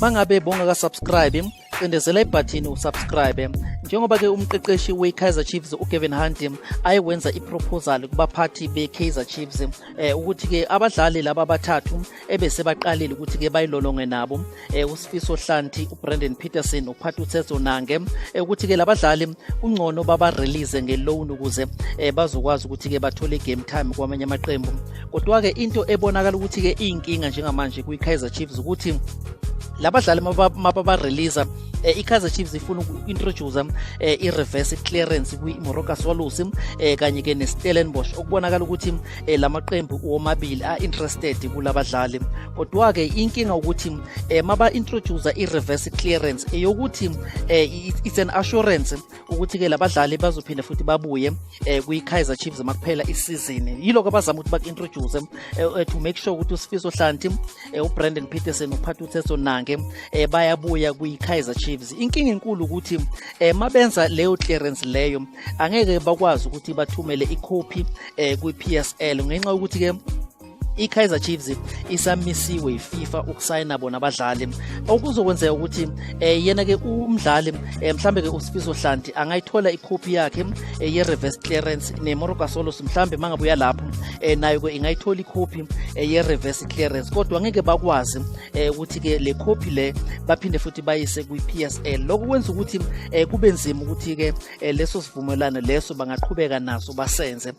mangabe bonga subscribe cindezela ibutton usubscribe. Njengoba ke umqeqeshi weKaizer Chiefs uKevin Hlanti ayewenza iproposal kubaphathi beKaizer Chiefs ukuthi ke abadlali laba abathathu ebese baqalile ukuthi ke bayilolonge nabo uSifiso Hlanti, Peterson, uPhathutshedzo Nange ukuthi ke labadlali ungcono baba release ngeloan ukuze bazokwazi ukuthi ke bathole game time kwamanye amaqembu. Kodwa ke into ebonakala ukuthi ke inkinga njengamanje kuyiKaizer Chiefs ukuthi labadlali mababa release iKaizer Chiefs ifuna uku-introduce i-reverse clearance kwi-Moroka Swallows kanye ke ne-Stellenbosch okubonakala ukuthi lamaqembu womabili interested kulabadlali. Kodwa ke inkinga ukuthi maba introduce i-reverse clearance eyokuthi it's an assurance ukuthi ke labadlali bazophinda futhi babuye kwi-Kaizer Chiefs makuphela isizini. Yiloko abazama ukuthi bak-introduce to make sure ukuthi uSifiso Hlanti, Peterson, uPhathutshedzo Nange bayabuya kwi-Kaizer Chiefs. Inkinga enkulu ukuthi mabenza leyo clearance leyo angeke bakwazi ukuthi bathumele icopy kwi-PSL ngenxa ukuthi ke iKaizer Chiefs isamisiwe iFIFA ukusayina bona abadlali okuzokwenzeka ukuthi yena ke umdlali mhlambe ke uSifiso Hlanti angayithola icopy yakhe ye-reverse clearance neMoroka Swallows mhlambe mangabuya lapho nayo ke ingayithola icopy ye-reverse clearance. Kodwa ngeke bakwazi ukuthi ke le copy le baphinde futhi bayise kwi-PSL. Lokho kwenza ukuthi kube nzima ukuthi ke leso sivumelano leso bangaqhubeka naso basenze.